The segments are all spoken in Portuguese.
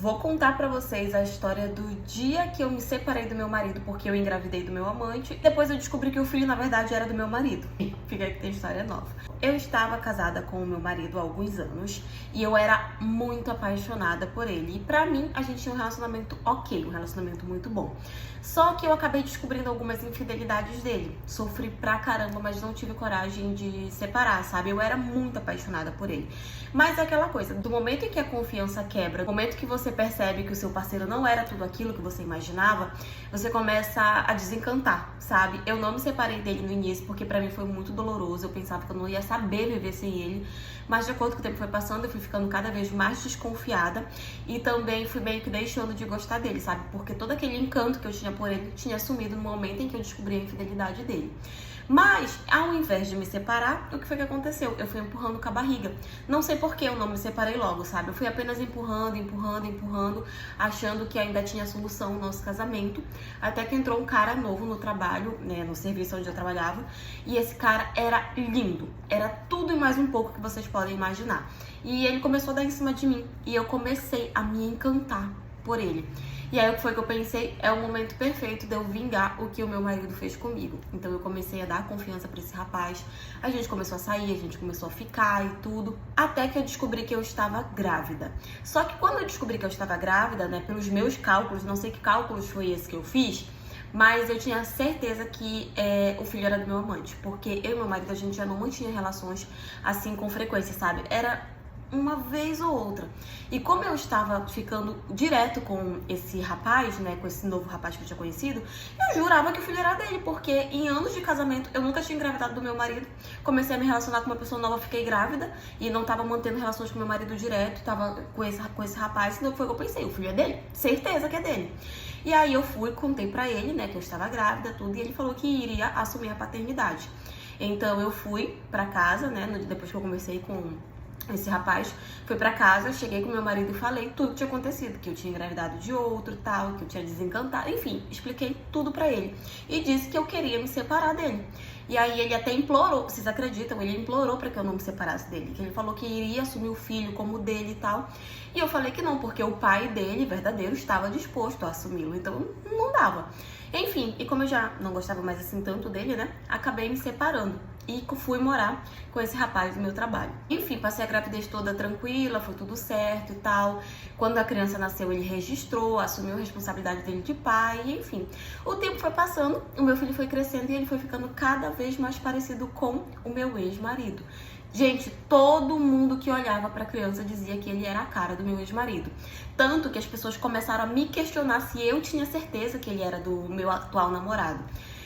Vou contar pra vocês a história do dia que eu me separei do meu marido porque eu engravidei do meu amante. Depois eu descobri que o filho, na verdade, era do meu marido. Fica aí que tem história nova. Eu estava casada com o meu marido há alguns anos e eu era muito apaixonada por ele. E pra mim, a gente tinha um relacionamento ok, um relacionamento muito bom. Só que eu acabei descobrindo algumas infidelidades dele. Sofri pra caramba, mas não tive coragem de separar, sabe? Eu era muito apaixonada por ele. Mas é aquela coisa, do momento em que a confiança quebra, do momento que você percebe que o seu parceiro não era tudo aquilo que você imaginava, você começa a desencantar, sabe? Eu não me separei dele no início porque pra mim foi muito doloroso. Eu pensava que eu não ia saber viver sem ele. Mas de acordo com o tempo foi passando, eu fui ficando cada vez mais desconfiada e também fui meio que deixando de gostar dele, sabe? Porque todo aquele encanto que eu tinha por ele tinha sumido no momento em que eu descobri a infidelidade dele. Mas, ao invés de me separar, o que foi que aconteceu? Eu fui empurrando com a barriga. Não sei por que eu não me separei logo, sabe? Eu fui apenas empurrando, achando que ainda tinha solução no nosso casamento. Até que entrou um cara novo no trabalho, né, no serviço onde eu trabalhava. E esse cara era lindo. Era tudo e mais um pouco que vocês podem imaginar. E ele começou a dar em cima de mim. E eu comecei a me encantar por ele. E aí o que foi que eu pensei? É o momento perfeito de eu vingar o que o meu marido fez comigo. Então eu comecei a dar confiança pra esse rapaz. A gente começou a sair, a gente começou a ficar e tudo. Até que eu descobri que eu estava grávida. Só que quando eu descobri que eu estava grávida, né, pelos meus cálculos, não sei que cálculos foi esse que eu fiz, mas eu tinha certeza que o filho era do meu amante. Porque eu e meu marido, a gente já não mantinha relações assim com frequência, sabe? Era uma vez ou outra. E como eu estava ficando direto com esse rapaz, né, com esse novo rapaz que eu tinha conhecido, eu jurava que o filho era dele, porque em anos de casamento eu nunca tinha engravidado do meu marido. Comecei a me relacionar com uma pessoa nova, fiquei grávida e não tava mantendo relações com meu marido direto, tava com esse rapaz, então foi o que eu pensei, o filho é dele, certeza que é dele. E aí eu fui, contei pra ele, né, que eu estava grávida, tudo, e ele falou que iria assumir a paternidade. Então eu fui pra casa, né, depois que eu conversei com esse rapaz, fui pra casa, cheguei com meu marido e falei tudo que tinha acontecido, que eu tinha engravidado de outro, tal, que eu tinha desencantado, enfim, expliquei tudo pra ele. E disse que eu queria me separar dele. E aí ele até implorou, vocês acreditam, ele implorou pra que eu não me separasse dele, que ele falou que iria assumir o filho como dele e tal. E eu falei que não, porque o pai dele, verdadeiro, estava disposto a assumi-lo, então não dava. Enfim, e como eu já não gostava mais assim tanto dele, né, acabei me separando. E fui morar com esse rapaz do meu trabalho. Enfim, passei a gravidez toda tranquila, foi tudo certo e tal. Quando a criança nasceu, ele registrou, assumiu a responsabilidade dele de pai, e enfim. O tempo foi passando, o meu filho foi crescendo e ele foi ficando cada vez mais parecido com o meu ex-marido. Gente, todo mundo que olhava pra criança dizia que ele era a cara do meu ex-marido. Tanto que as pessoas começaram a me questionar se eu tinha certeza que ele era do meu atual namorado.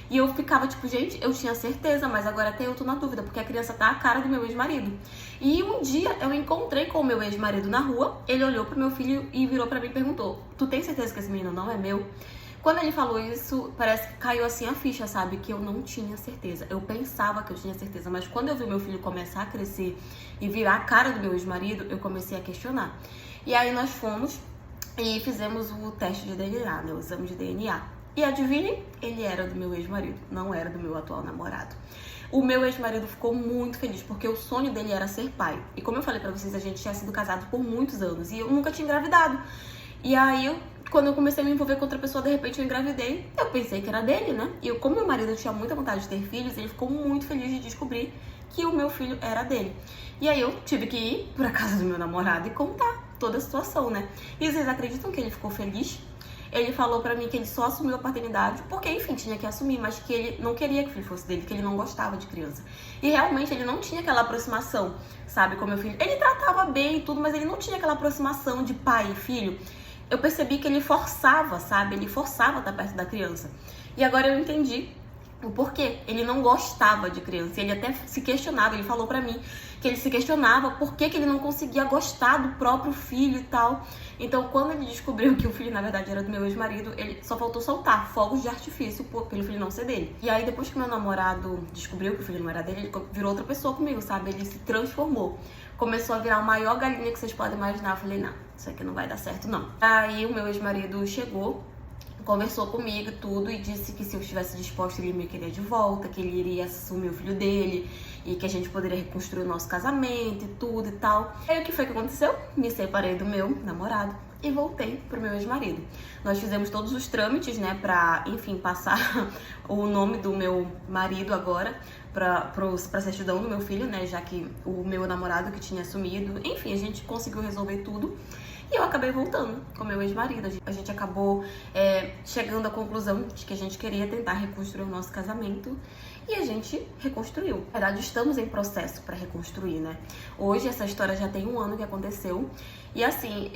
E eu ficava tipo, gente, eu tinha certeza, mas agora até eu tô na dúvida, porque a criança tá a cara do meu ex-marido. E um dia eu encontrei com o meu ex-marido na rua, ele olhou pro meu filho e virou pra mim e perguntou: tu tem certeza que esse menino não é meu? Quando ele falou isso, parece que caiu assim a ficha, sabe? Que eu não tinha certeza. Eu pensava que eu tinha certeza, mas quando eu vi meu filho começar a crescer e virar a cara do meu ex-marido, eu comecei a questionar. E aí nós fomos e fizemos o teste de DNA, né? O exame de DNA. E adivinhe, ele era do meu ex-marido, não era do meu atual namorado. O meu ex-marido ficou muito feliz, porque o sonho dele era ser pai. E como eu falei pra vocês, a gente tinha sido casado por muitos anos e eu nunca tinha engravidado. E aí, quando eu comecei a me envolver com outra pessoa, de repente eu engravidei. Eu pensei que era dele, né? E como meu marido tinha muita vontade de ter filhos, ele ficou muito feliz de descobrir que o meu filho era dele. E aí eu tive que ir pra casa do meu namorado e contar toda a situação, né? E vocês acreditam que ele ficou feliz? Ele falou pra mim que ele só assumiu a paternidade porque, enfim, tinha que assumir, mas que ele não queria que o filho fosse dele, que ele não gostava de criança. E realmente ele não tinha aquela aproximação, sabe, com meu filho. Ele tratava bem e tudo, mas ele não tinha aquela aproximação de pai e filho. Eu percebi que ele forçava, sabe, ele forçava estar perto da criança. E agora eu entendi o porquê. Ele não gostava de criança. Ele até se questionava, ele falou pra mim que ele se questionava por que ele não conseguia gostar do próprio filho e tal. Então, quando ele descobriu que o filho, na verdade, era do meu ex-marido, ele só faltou soltar fogos de artifício pelo filho não ser dele. E aí, depois que meu namorado descobriu que o filho não era dele, ele virou outra pessoa comigo, sabe? Ele se transformou. Começou a virar a maior galinha que vocês podem imaginar. Eu falei, não, isso aqui não vai dar certo, não. Aí, o meu ex-marido chegou conversou comigo e tudo e disse que se eu estivesse disposta ele me queria de volta, que ele iria assumir o filho dele e que a gente poderia reconstruir o nosso casamento e tudo e tal. Aí o que foi que aconteceu? Me separei do meu namorado e voltei pro meu ex-marido. Nós fizemos todos os trâmites, né, pra, enfim, passar o nome do meu marido agora pra certidão do meu filho, né, já que o meu namorado que tinha assumido, enfim, a gente conseguiu resolver tudo. E eu acabei voltando com meu ex-marido. A gente acabou chegando à conclusão de que a gente queria tentar reconstruir o nosso casamento. E a gente reconstruiu. Na verdade, estamos em processo para reconstruir, né? Hoje, essa história já tem 1 ano que aconteceu. E assim,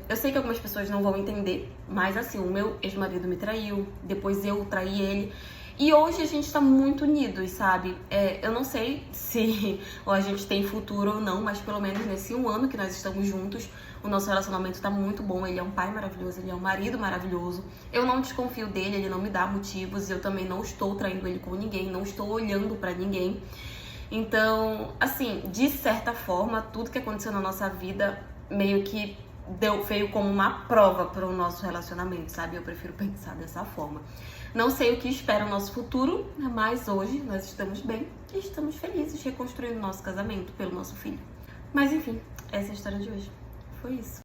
eu sei que algumas pessoas não vão entender, mas assim, o meu ex-marido me traiu, depois eu traí ele. E hoje a gente tá muito unidos, sabe? Eu não sei se a gente tem futuro ou não, mas pelo menos nesse 1 ano que nós estamos juntos, o nosso relacionamento tá muito bom. Ele é um pai maravilhoso, ele é um marido maravilhoso. Eu não desconfio dele, ele não me dá motivos. Eu também não estou traindo ele com ninguém, não estou olhando pra ninguém. Então, assim, de certa forma, tudo que aconteceu na nossa vida meio que veio como uma prova para o nosso relacionamento, sabe? Eu prefiro pensar dessa forma. Não sei o que espera o nosso futuro, mas hoje nós estamos bem e estamos felizes reconstruindo o nosso casamento pelo nosso filho. Mas enfim, essa é a história de hoje. Foi isso.